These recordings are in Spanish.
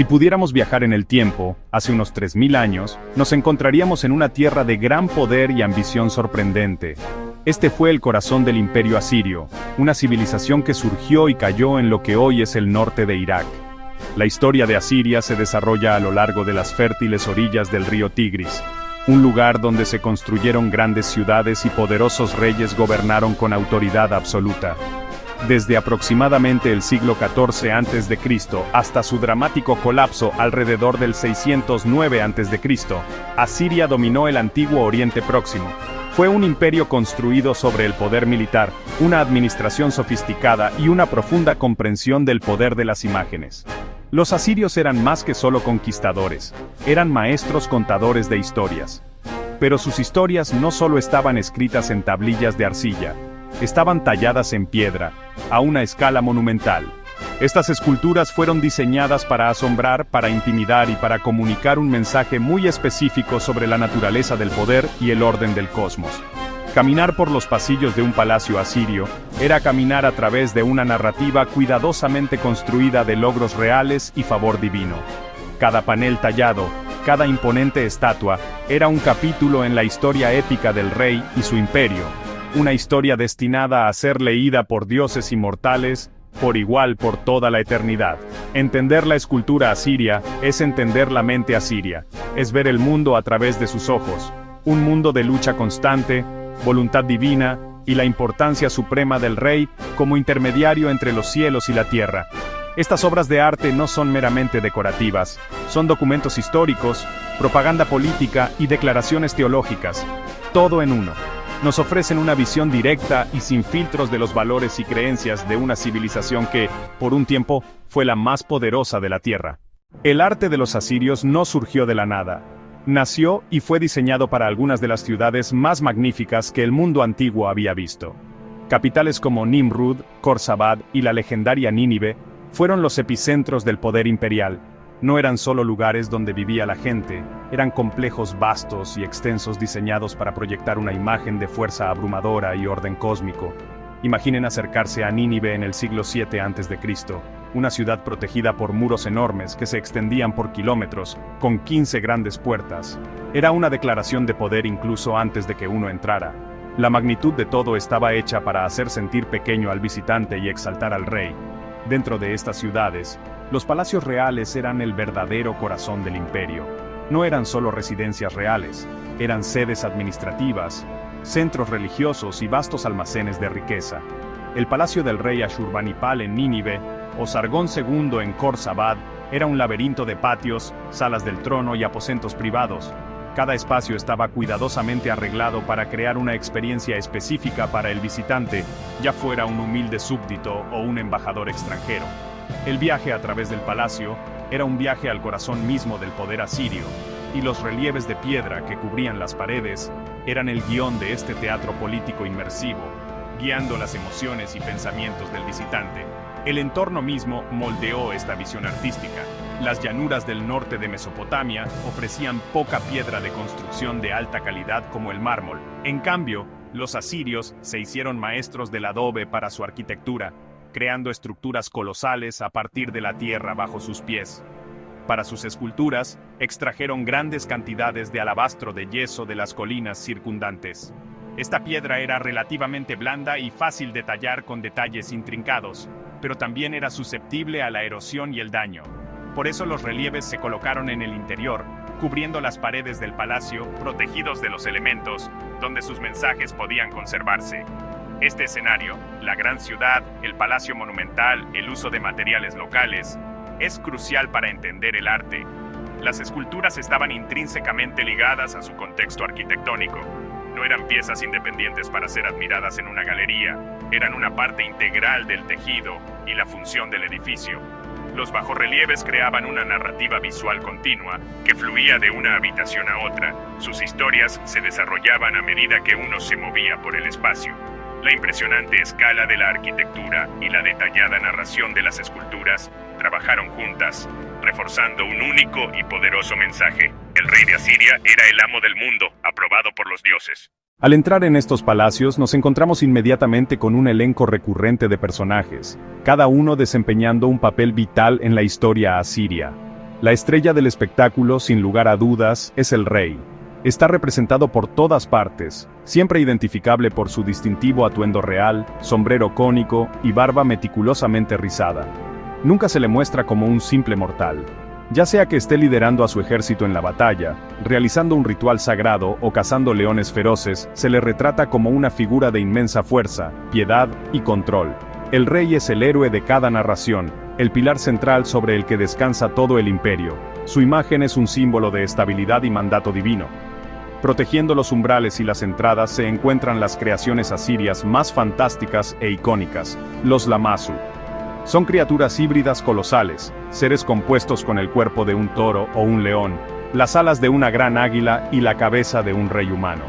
Si pudiéramos viajar en el tiempo, hace unos 3000 años, nos encontraríamos en una tierra de gran poder y ambición sorprendente. Este fue el corazón del Imperio Asirio, una civilización que surgió y cayó en lo que hoy es el norte de Irak. La historia de Asiria se desarrolla a lo largo de las fértiles orillas del río Tigris, un lugar donde se construyeron grandes ciudades y poderosos reyes gobernaron con autoridad absoluta. Desde aproximadamente el siglo XIV a.C. hasta su dramático colapso alrededor del 609 a.C., Asiria dominó el antiguo Oriente Próximo. Fue un imperio construido sobre el poder militar, una administración sofisticada y una profunda comprensión del poder de las imágenes. Los asirios eran más que solo conquistadores, eran maestros contadores de historias. Pero sus historias no solo estaban escritas en tablillas de arcilla, estaban talladas en piedra, a una escala monumental. Estas esculturas fueron diseñadas para asombrar, para intimidar y para comunicar un mensaje muy específico sobre la naturaleza del poder y el orden del cosmos. Caminar por los pasillos de un palacio asirio era caminar a través de una narrativa cuidadosamente construida de logros reales y favor divino. Cada panel tallado, cada imponente estatua, era un capítulo en la historia épica del rey y su imperio. Una historia destinada a ser leída por dioses inmortales, por igual por toda la eternidad. Entender la escultura asiria es entender la mente asiria, es ver el mundo a través de sus ojos, un mundo de lucha constante, voluntad divina y la importancia suprema del rey como intermediario entre los cielos y la tierra. Estas obras de arte no son meramente decorativas, son documentos históricos, propaganda política y declaraciones teológicas, todo en uno. Nos ofrecen una visión directa y sin filtros de los valores y creencias de una civilización que, por un tiempo, fue la más poderosa de la tierra. El arte de los asirios no surgió de la nada. Nació y fue diseñado para algunas de las ciudades más magníficas que el mundo antiguo había visto. Capitales como Nimrud, Khorsabad y la legendaria Nínive fueron los epicentros del poder imperial. No eran solo lugares donde vivía la gente, eran complejos vastos y extensos diseñados para proyectar una imagen de fuerza abrumadora y orden cósmico. Imaginen acercarse a Nínive en el siglo VII a.C., una ciudad protegida por muros enormes que se extendían por kilómetros, con 15 grandes puertas. Era una declaración de poder incluso antes de que uno entrara. La magnitud de todo estaba hecha para hacer sentir pequeño al visitante y exaltar al rey. Dentro de estas ciudades, los palacios reales eran el verdadero corazón del imperio. No eran solo residencias reales, eran sedes administrativas, centros religiosos y vastos almacenes de riqueza. El palacio del rey Ashurbanipal en Nínive, o Sargón II en Khorsabad, era un laberinto de patios, salas del trono y aposentos privados. Cada espacio estaba cuidadosamente arreglado para crear una experiencia específica para el visitante, ya fuera un humilde súbdito o un embajador extranjero. El viaje a través del palacio era un viaje al corazón mismo del poder asirio, y los relieves de piedra que cubrían las paredes eran el guión de este teatro político inmersivo, guiando las emociones y pensamientos del visitante. El entorno mismo moldeó esta visión artística. Las llanuras del norte de Mesopotamia ofrecían poca piedra de construcción de alta calidad como el mármol. En cambio, los asirios se hicieron maestros del adobe para su arquitectura, creando estructuras colosales a partir de la tierra bajo sus pies. Para sus esculturas, extrajeron grandes cantidades de alabastro de yeso de las colinas circundantes. Esta piedra era relativamente blanda y fácil de tallar con detalles intrincados, pero también era susceptible a la erosión y el daño. Por eso los relieves se colocaron en el interior, cubriendo las paredes del palacio, protegidos de los elementos, donde sus mensajes podían conservarse. Este escenario, la gran ciudad, el palacio monumental, el uso de materiales locales, es crucial para entender el arte. Las esculturas estaban intrínsecamente ligadas a su contexto arquitectónico. No eran piezas independientes para ser admiradas en una galería, eran una parte integral del tejido y la función del edificio. Los bajorrelieves creaban una narrativa visual continua que fluía de una habitación a otra. Sus historias se desarrollaban a medida que uno se movía por el espacio. La impresionante escala de la arquitectura y la detallada narración de las esculturas trabajaron juntas, reforzando un único y poderoso mensaje. El rey de Asiria era el amo del mundo, aprobado por los dioses. Al entrar en estos palacios nos encontramos inmediatamente con un elenco recurrente de personajes, cada uno desempeñando un papel vital en la historia asiria. La estrella del espectáculo, sin lugar a dudas, es el rey. Está representado por todas partes, siempre identificable por su distintivo atuendo real, sombrero cónico y barba meticulosamente rizada. Nunca se le muestra como un simple mortal. Ya sea que esté liderando a su ejército en la batalla, realizando un ritual sagrado o cazando leones feroces, se le retrata como una figura de inmensa fuerza, piedad y control. El rey es el héroe de cada narración, el pilar central sobre el que descansa todo el imperio. Su imagen es un símbolo de estabilidad y mandato divino. Protegiendo los umbrales y las entradas se encuentran las creaciones asirias más fantásticas e icónicas, los Lamassu. Son criaturas híbridas colosales, seres compuestos con el cuerpo de un toro o un león, las alas de una gran águila y la cabeza de un rey humano.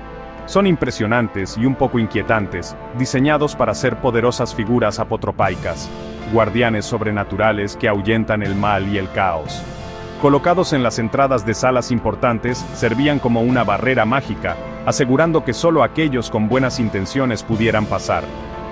Son impresionantes y un poco inquietantes, diseñados para ser poderosas figuras apotropaicas, guardianes sobrenaturales que ahuyentan el mal y el caos. Colocados en las entradas de salas importantes, servían como una barrera mágica, asegurando que solo aquellos con buenas intenciones pudieran pasar.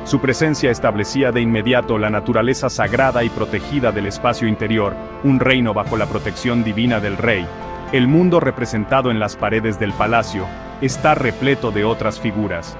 Su presencia establecía de inmediato la naturaleza sagrada y protegida del espacio interior, un reino bajo la protección divina del rey. El mundo representado en las paredes del palacio está repleto de otras figuras.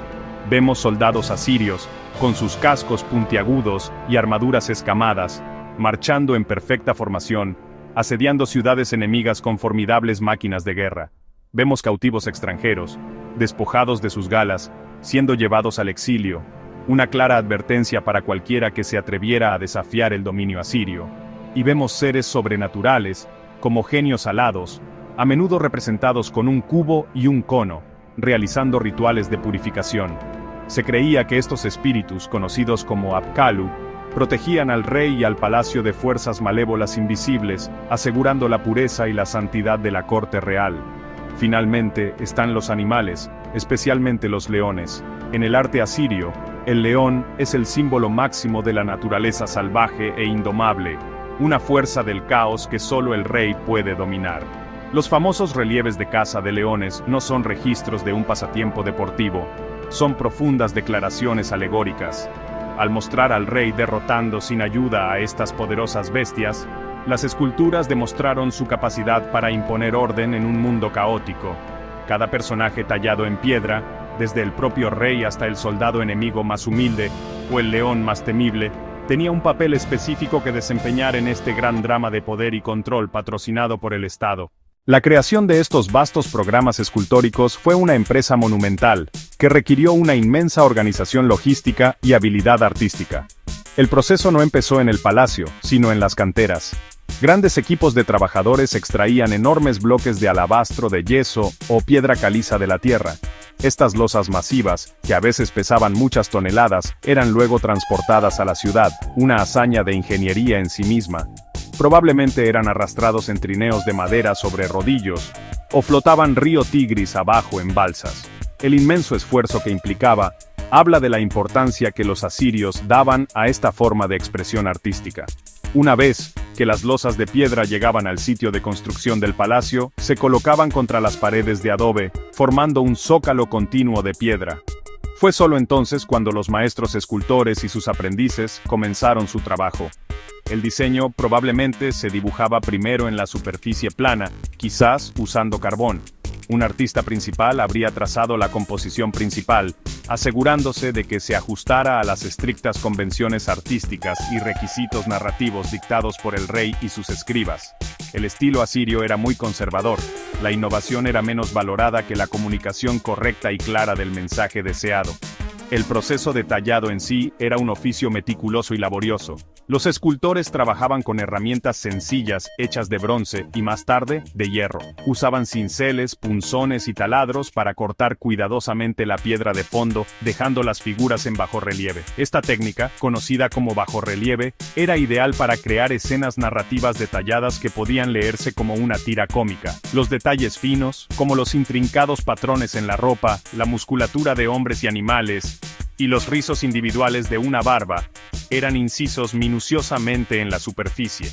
Vemos soldados asirios, con sus cascos puntiagudos y armaduras escamadas, marchando en perfecta formación, asediando ciudades enemigas con formidables máquinas de guerra. Vemos cautivos extranjeros, despojados de sus galas, siendo llevados al exilio, una clara advertencia para cualquiera que se atreviera a desafiar el dominio asirio. Y vemos seres sobrenaturales, como genios alados, a menudo representados con un cubo y un cono, realizando rituales de purificación. Se creía que estos espíritus, conocidos como Apkallu, protegían al rey y al palacio de fuerzas malévolas invisibles, asegurando la pureza y la santidad de la corte real. Finalmente, están los animales, especialmente los leones. En el arte asirio, el león es el símbolo máximo de la naturaleza salvaje e indomable, una fuerza del caos que solo el rey puede dominar. Los famosos relieves de caza de leones no son registros de un pasatiempo deportivo, son profundas declaraciones alegóricas. Al mostrar al rey derrotando sin ayuda a estas poderosas bestias, las esculturas demostraron su capacidad para imponer orden en un mundo caótico. Cada personaje tallado en piedra, desde el propio rey hasta el soldado enemigo más humilde, o el león más temible, tenía un papel específico que desempeñar en este gran drama de poder y control patrocinado por el Estado. La creación de estos vastos programas escultóricos fue una empresa monumental, que requirió una inmensa organización logística y habilidad artística. El proceso no empezó en el palacio, sino en las canteras. Grandes equipos de trabajadores extraían enormes bloques de alabastro de yeso o piedra caliza de la tierra. Estas losas masivas, que a veces pesaban muchas toneladas, eran luego transportadas a la ciudad, una hazaña de ingeniería en sí misma. Probablemente eran arrastrados en trineos de madera sobre rodillos, o flotaban río Tigris abajo en balsas. El inmenso esfuerzo que implicaba, habla de la importancia que los asirios daban a esta forma de expresión artística. Una vez que las losas de piedra llegaban al sitio de construcción del palacio, se colocaban contra las paredes de adobe, formando un zócalo continuo de piedra. Fue solo entonces cuando los maestros escultores y sus aprendices comenzaron su trabajo. El diseño probablemente se dibujaba primero en la superficie plana, quizás usando carbón. Un artista principal habría trazado la composición principal, asegurándose de que se ajustara a las estrictas convenciones artísticas y requisitos narrativos dictados por el rey y sus escribas. El estilo asirio era muy conservador, la innovación era menos valorada que la comunicación correcta y clara del mensaje deseado. El proceso de tallado en sí era un oficio meticuloso y laborioso. Los escultores trabajaban con herramientas sencillas hechas de bronce y más tarde de hierro. Usaban cinceles, punzones y taladros para cortar cuidadosamente la piedra de fondo, dejando las figuras en bajorrelieve. Esta técnica, conocida como bajorrelieve, era ideal para crear escenas narrativas detalladas que podían leerse como una tira cómica. Los detalles finos, como los intrincados patrones en la ropa, la musculatura de hombres y animales, y los rizos individuales de una barba, eran incisos minuciosamente en la superficie.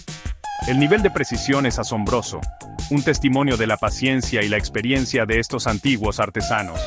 El nivel de precisión es asombroso, un testimonio de la paciencia y la experiencia de estos antiguos artesanos.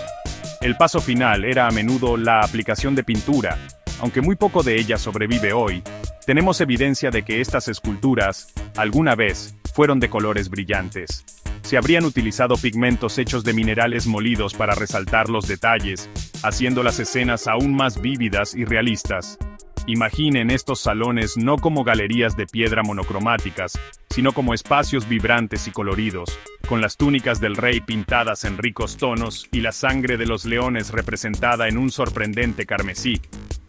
El paso final era a menudo la aplicación de pintura, aunque muy poco de ella sobrevive hoy. Tenemos evidencia de que estas esculturas, alguna vez, fueron de colores brillantes. Se habrían utilizado pigmentos hechos de minerales molidos para resaltar los detalles, haciendo las escenas aún más vívidas y realistas. Imaginen estos salones no como galerías de piedra monocromáticas, sino como espacios vibrantes y coloridos, con las túnicas del rey pintadas en ricos tonos y la sangre de los leones representada en un sorprendente carmesí.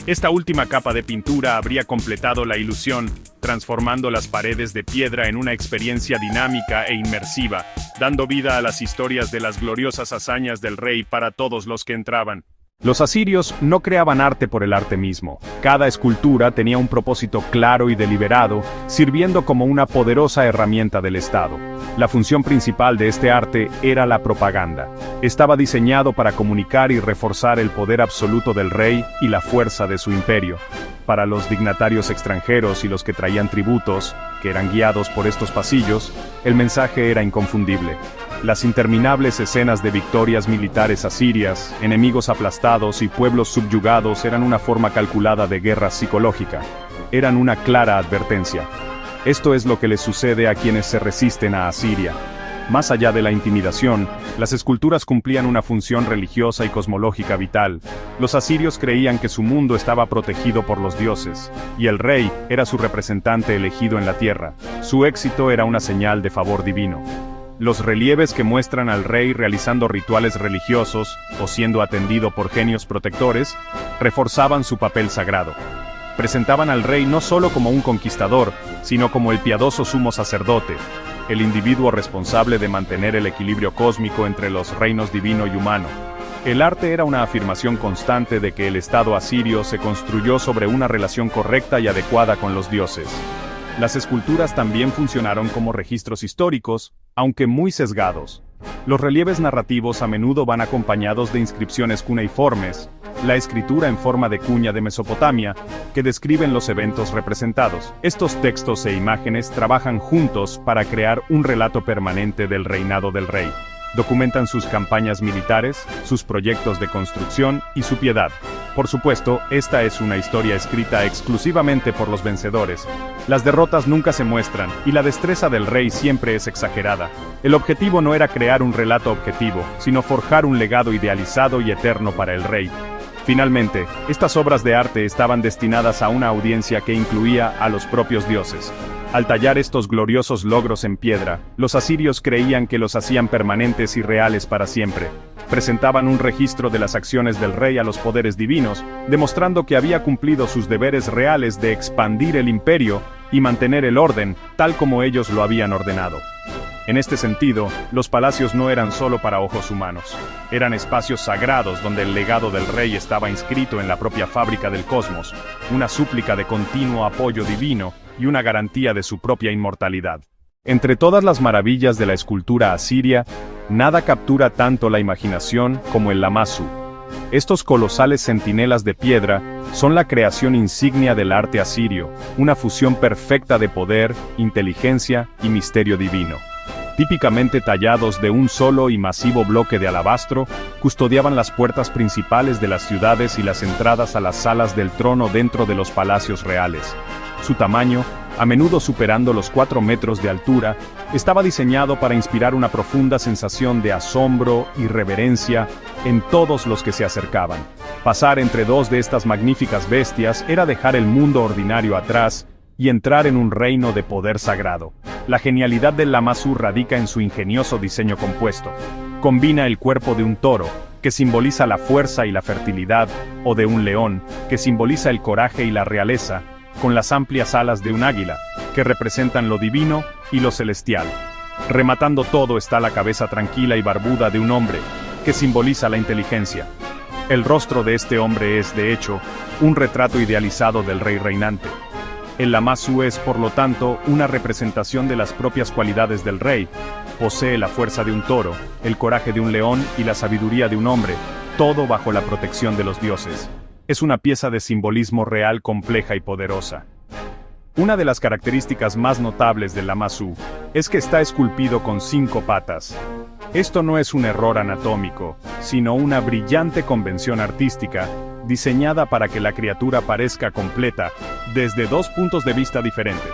Esta última capa de pintura habría completado la ilusión, transformando las paredes de piedra en una experiencia dinámica e inmersiva, dando vida a las historias de las gloriosas hazañas del rey para todos los que entraban. Los asirios no creaban arte por el arte mismo. Cada escultura tenía un propósito claro y deliberado, sirviendo como una poderosa herramienta del Estado. La función principal de este arte era la propaganda. Estaba diseñado para comunicar y reforzar el poder absoluto del rey y la fuerza de su imperio. Para los dignatarios extranjeros y los que traían tributos, que eran guiados por estos pasillos, el mensaje era inconfundible. Las interminables escenas de victorias militares asirias, enemigos aplastados y pueblos subyugados eran una forma calculada de guerra psicológica. Eran una clara advertencia. Esto es lo que les sucede a quienes se resisten a Asiria. Más allá de la intimidación, las esculturas cumplían una función religiosa y cosmológica vital. Los asirios creían que su mundo estaba protegido por los dioses, y el rey era su representante elegido en la tierra. Su éxito era una señal de favor divino. Los relieves que muestran al rey realizando rituales religiosos o siendo atendido por genios protectores, reforzaban su papel sagrado. Presentaban al rey no solo como un conquistador, sino como el piadoso sumo sacerdote, el individuo responsable de mantener el equilibrio cósmico entre los reinos divino y humano. El arte era una afirmación constante de que el Estado asirio se construyó sobre una relación correcta y adecuada con los dioses. Las esculturas también funcionaron como registros históricos, aunque muy sesgados. Los relieves narrativos a menudo van acompañados de inscripciones cuneiformes, la escritura en forma de cuña de Mesopotamia, que describen los eventos representados. Estos textos e imágenes trabajan juntos para crear un relato permanente del reinado del rey. Documentan sus campañas militares, sus proyectos de construcción y su piedad. Por supuesto, esta es una historia escrita exclusivamente por los vencedores. Las derrotas nunca se muestran, y la destreza del rey siempre es exagerada. El objetivo no era crear un relato objetivo, sino forjar un legado idealizado y eterno para el rey. Finalmente, estas obras de arte estaban destinadas a una audiencia que incluía a los propios dioses. Al tallar estos gloriosos logros en piedra, los asirios creían que los hacían permanentes y reales para siempre. Presentaban un registro de las acciones del rey a los poderes divinos, demostrando que había cumplido sus deberes reales de expandir el imperio y mantener el orden, tal como ellos lo habían ordenado. En este sentido, los palacios no eran solo para ojos humanos. Eran espacios sagrados donde el legado del rey estaba inscrito en la propia fábrica del cosmos, una súplica de continuo apoyo divino y una garantía de su propia inmortalidad. Entre todas las maravillas de la escultura asiria, nada captura tanto la imaginación como el Lamassu. Estos colosales centinelas de piedra son la creación insignia del arte asirio, una fusión perfecta de poder, inteligencia y misterio divino. Típicamente tallados de un solo y masivo bloque de alabastro, custodiaban las puertas principales de las ciudades y las entradas a las salas del trono dentro de los palacios reales. Su tamaño, a menudo superando los 4 metros de altura, estaba diseñado para inspirar una profunda sensación de asombro y reverencia en todos los que se acercaban. Pasar entre dos de estas magníficas bestias era dejar el mundo ordinario atrás y entrar en un reino de poder sagrado. La genialidad del Lamassu radica en su ingenioso diseño compuesto. Combina el cuerpo de un toro, que simboliza la fuerza y la fertilidad, o de un león, que simboliza el coraje y la realeza, con las amplias alas de un águila, que representan lo divino y lo celestial. Rematando todo está la cabeza tranquila y barbuda de un hombre, que simboliza la inteligencia. El rostro de este hombre es, de hecho, un retrato idealizado del rey reinante. El Lamassu es, por lo tanto, una representación de las propias cualidades del rey. Posee la fuerza de un toro, el coraje de un león y la sabiduría de un hombre, todo bajo la protección de los dioses. Es una pieza de simbolismo real compleja y poderosa. Una de las características más notables del Lamassu es que está esculpido con 5 patas. Esto no es un error anatómico, sino una brillante convención artística, diseñada para que la criatura parezca completa, desde 2 puntos de vista diferentes.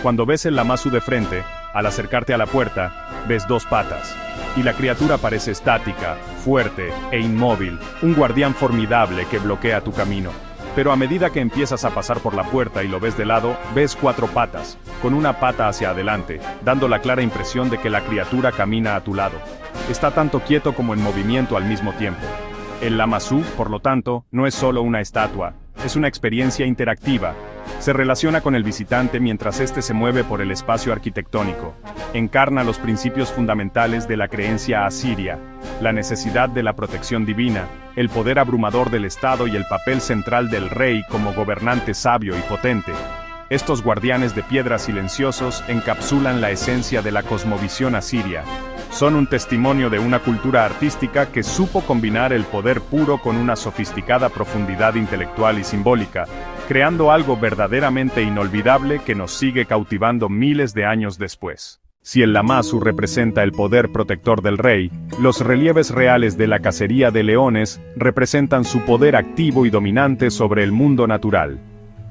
Cuando ves el Lamassu de frente, Al acercarte a la puerta, ves dos patas. Y la criatura parece estática, fuerte e inmóvil, un guardián formidable que bloquea tu camino. Pero a medida que empiezas a pasar por la puerta y lo ves de lado, ves cuatro patas, con una pata hacia adelante, dando la clara impresión de que la criatura camina a tu lado. Está tanto quieto como en movimiento al mismo tiempo. El Lamassu, por lo tanto, no es solo una estatua, es una experiencia interactiva. Se relaciona con el visitante mientras éste se mueve por el espacio arquitectónico. Encarna los principios fundamentales de la creencia asiria, la necesidad de la protección divina, el poder abrumador del Estado y el papel central del rey como gobernante sabio y potente. Estos guardianes de piedra silenciosos encapsulan la esencia de la cosmovisión asiria. Son un testimonio de una cultura artística que supo combinar el poder puro con una sofisticada profundidad intelectual y simbólica, creando algo verdaderamente inolvidable que nos sigue cautivando miles de años después. Si el Lamassu representa el poder protector del rey, los relieves reales de la cacería de leones representan su poder activo y dominante sobre el mundo natural.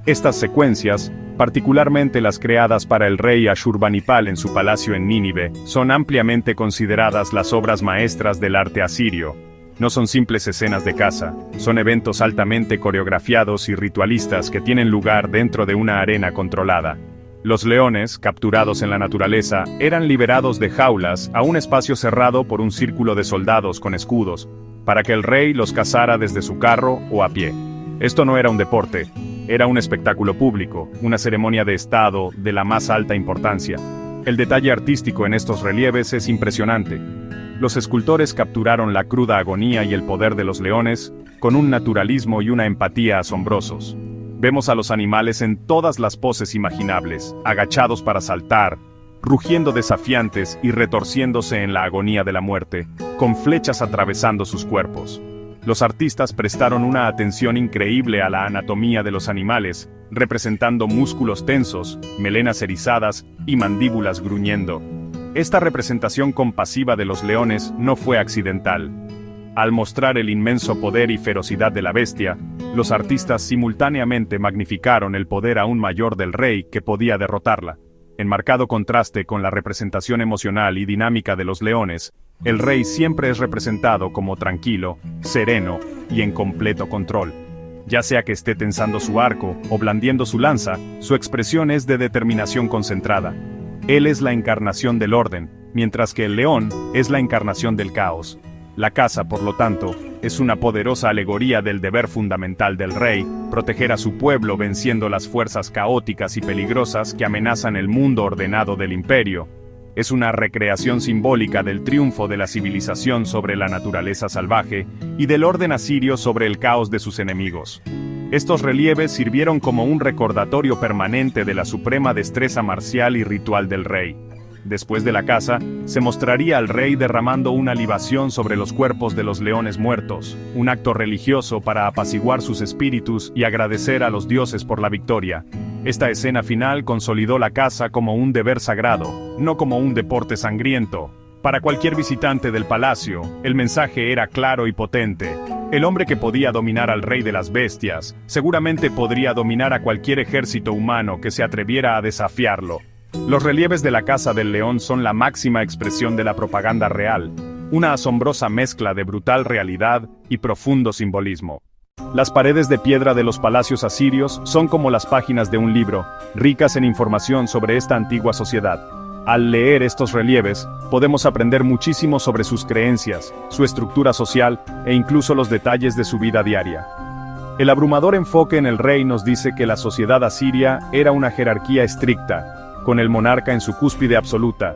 Estas secuencias, particularmente las creadas para el rey Ashurbanipal en su palacio en Nínive, son ampliamente consideradas las obras maestras del arte asirio. No son simples escenas de caza, son eventos altamente coreografiados y ritualistas que tienen lugar dentro de una arena controlada. Los leones, capturados en la naturaleza, eran liberados de jaulas a un espacio cerrado por un círculo de soldados con escudos, para que el rey los cazara desde su carro o a pie. Esto no era un deporte, era un espectáculo público, una ceremonia de estado de la más alta importancia. El detalle artístico en estos relieves es impresionante. Los escultores capturaron la cruda agonía y el poder de los leones, con un naturalismo y una empatía asombrosos. Vemos a los animales en todas las poses imaginables, agachados para saltar, rugiendo desafiantes y retorciéndose en la agonía de la muerte, con flechas atravesando sus cuerpos. Los artistas prestaron una atención increíble a la anatomía de los animales, representando músculos tensos, melenas erizadas y mandíbulas gruñendo. Esta representación compasiva de los leones no fue accidental. Al mostrar el inmenso poder y ferocidad de la bestia, los artistas simultáneamente magnificaron el poder aún mayor del rey que podía derrotarla. En marcado contraste con la representación emocional y dinámica de los leones, el rey siempre es representado como tranquilo, sereno y en completo control. Ya sea que esté tensando su arco o blandiendo su lanza, su expresión es de determinación concentrada. Él es la encarnación del orden, mientras que el león es la encarnación del caos. La caza, por lo tanto, es una poderosa alegoría del deber fundamental del rey, proteger a su pueblo venciendo las fuerzas caóticas y peligrosas que amenazan el mundo ordenado del imperio. Es una recreación simbólica del triunfo de la civilización sobre la naturaleza salvaje y del orden asirio sobre el caos de sus enemigos. Estos relieves sirvieron como un recordatorio permanente de la suprema destreza marcial y ritual del rey. Después de la caza, se mostraría al rey derramando una libación sobre los cuerpos de los leones muertos, un acto religioso para apaciguar sus espíritus y agradecer a los dioses por la victoria. Esta escena final consolidó la caza como un deber sagrado, no como un deporte sangriento. Para cualquier visitante del palacio, el mensaje era claro y potente. El hombre que podía dominar al rey de las bestias, seguramente podría dominar a cualquier ejército humano que se atreviera a desafiarlo. Los relieves de la caza del león son la máxima expresión de la propaganda real, una asombrosa mezcla de brutal realidad y profundo simbolismo. Las paredes de piedra de los palacios asirios son como las páginas de un libro, ricas en información sobre esta antigua sociedad. Al leer estos relieves, podemos aprender muchísimo sobre sus creencias, su estructura social e incluso los detalles de su vida diaria. El abrumador enfoque en el rey nos dice que la sociedad asiria era una jerarquía estricta, con el monarca en su cúspide absoluta.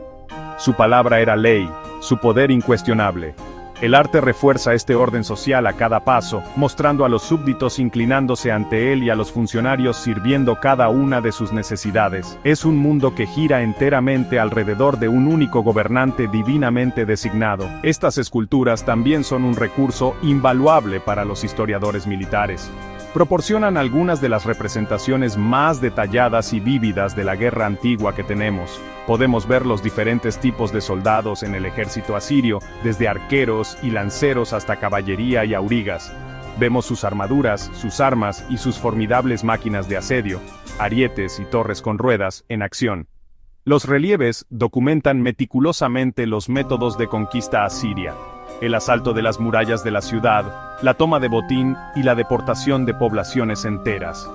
Su palabra era ley, su poder incuestionable. El arte refuerza este orden social a cada paso, mostrando a los súbditos inclinándose ante él y a los funcionarios sirviendo cada una de sus necesidades. Es un mundo que gira enteramente alrededor de un único gobernante divinamente designado. Estas esculturas también son un recurso invaluable para los historiadores militares. Proporcionan algunas de las representaciones más detalladas y vívidas de la guerra antigua que tenemos. Podemos ver los diferentes tipos de soldados en el ejército asirio, desde arqueros y lanceros hasta caballería y aurigas. Vemos sus armaduras, sus armas y sus formidables máquinas de asedio, arietes y torres con ruedas, en acción. Los relieves documentan meticulosamente los métodos de conquista asiria, el asalto de las murallas de la ciudad, la toma de botín y la deportación de poblaciones enteras.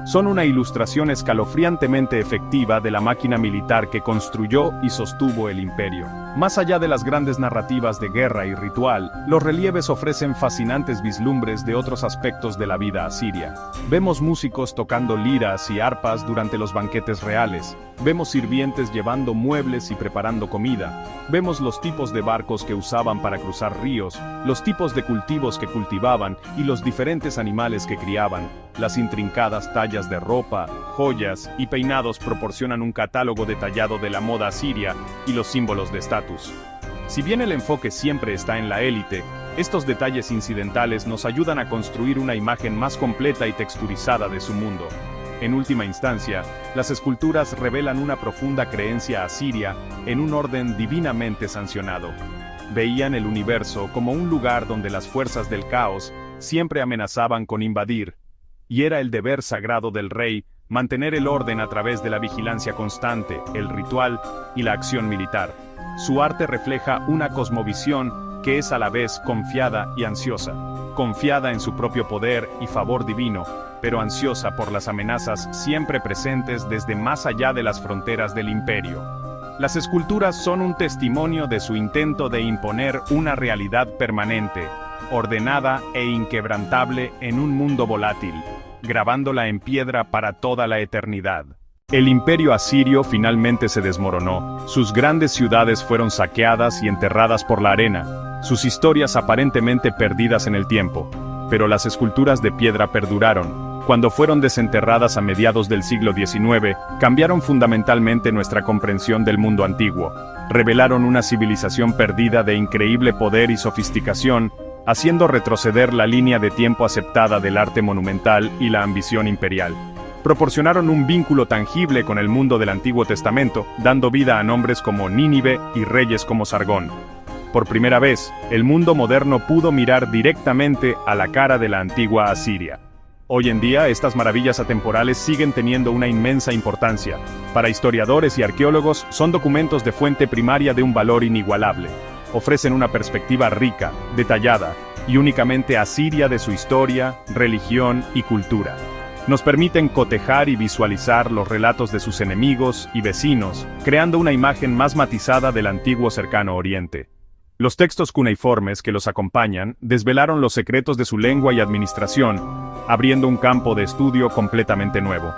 Son una ilustración escalofriantemente efectiva de la máquina militar que construyó y sostuvo el imperio. Más allá de las grandes narrativas de guerra y ritual, los relieves ofrecen fascinantes vislumbres de otros aspectos de la vida asiria. Vemos músicos tocando liras y arpas durante los banquetes reales. Vemos sirvientes llevando muebles y preparando comida. Vemos los tipos de barcos que usaban para cruzar ríos, los tipos de cultivos que cultivaban y los diferentes animales que criaban. Las intrincadas tallas de ropa, joyas y peinados proporcionan un catálogo detallado de la moda asiria y los símbolos de estatus. Si bien el enfoque siempre está en la élite, estos detalles incidentales nos ayudan a construir una imagen más completa y texturizada de su mundo. En última instancia, las esculturas revelan una profunda creencia asiria en un orden divinamente sancionado. Veían el universo como un lugar donde las fuerzas del caos siempre amenazaban con invadir, y era el deber sagrado del rey mantener el orden a través de la vigilancia constante, el ritual y la acción militar. Su arte refleja una cosmovisión que es a la vez confiada y ansiosa, confiada en su propio poder y favor divino, pero ansiosa por las amenazas siempre presentes desde más allá de las fronteras del imperio. Las esculturas son un testimonio de su intento de imponer una realidad permanente, ordenada e inquebrantable en un mundo volátil, grabándola en piedra para toda la eternidad. El imperio asirio finalmente se desmoronó, sus grandes ciudades fueron saqueadas y enterradas por la arena, sus historias aparentemente perdidas en el tiempo, pero las esculturas de piedra perduraron. Cuando fueron desenterradas a mediados del siglo XIX, cambiaron fundamentalmente nuestra comprensión del mundo antiguo. Revelaron una civilización perdida de increíble poder y sofisticación, haciendo retroceder la línea de tiempo aceptada del arte monumental y la ambición imperial. Proporcionaron un vínculo tangible con el mundo del Antiguo Testamento, dando vida a nombres como Nínive y reyes como Sargón. Por primera vez, el mundo moderno pudo mirar directamente a la cara de la antigua Asiria. Hoy en día, estas maravillas atemporales siguen teniendo una inmensa importancia. Para historiadores y arqueólogos, son documentos de fuente primaria de un valor inigualable. Ofrecen una perspectiva rica, detallada y únicamente asiria de su historia, religión y cultura. Nos permiten cotejar y visualizar los relatos de sus enemigos y vecinos, creando una imagen más matizada del antiguo cercano Oriente. Los textos cuneiformes que los acompañan desvelaron los secretos de su lengua y administración, abriendo un campo de estudio completamente nuevo.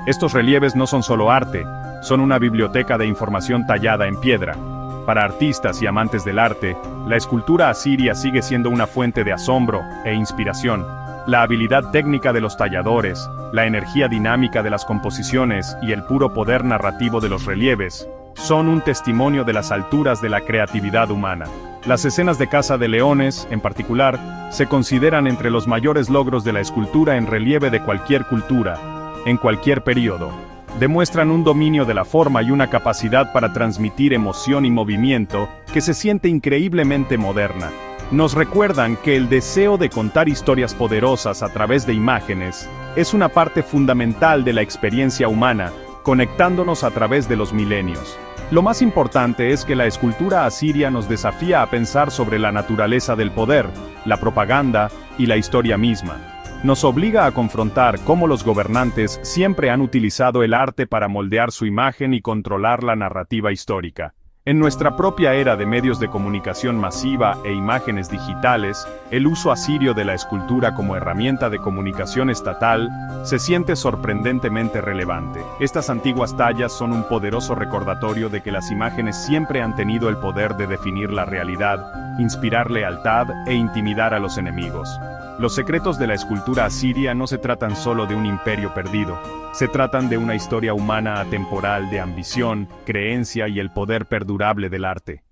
Estos relieves no son solo arte, son una biblioteca de información tallada en piedra. Para artistas y amantes del arte, la escultura asiria sigue siendo una fuente de asombro e inspiración. La habilidad técnica de los talladores, la energía dinámica de las composiciones y el puro poder narrativo de los relieves son un testimonio de las alturas de la creatividad humana. Las escenas de caza de leones, en particular, se consideran entre los mayores logros de la escultura en relieve de cualquier cultura, en cualquier período. Demuestran un dominio de la forma y una capacidad para transmitir emoción y movimiento que se siente increíblemente moderna. Nos recuerdan que el deseo de contar historias poderosas a través de imágenes es una parte fundamental de la experiencia humana, conectándonos a través de los milenios. Lo más importante es que la escultura asiria nos desafía a pensar sobre la naturaleza del poder, la propaganda y la historia misma. Nos obliga a confrontar cómo los gobernantes siempre han utilizado el arte para moldear su imagen y controlar la narrativa histórica. En nuestra propia era de medios de comunicación masiva e imágenes digitales, el uso asirio de la escultura como herramienta de comunicación estatal se siente sorprendentemente relevante. Estas antiguas tallas son un poderoso recordatorio de que las imágenes siempre han tenido el poder de definir la realidad, inspirar lealtad e intimidar a los enemigos. Los secretos de la escultura asiria no se tratan solo de un imperio perdido, se tratan de una historia humana atemporal de ambición, creencia y el poder perdurable del arte.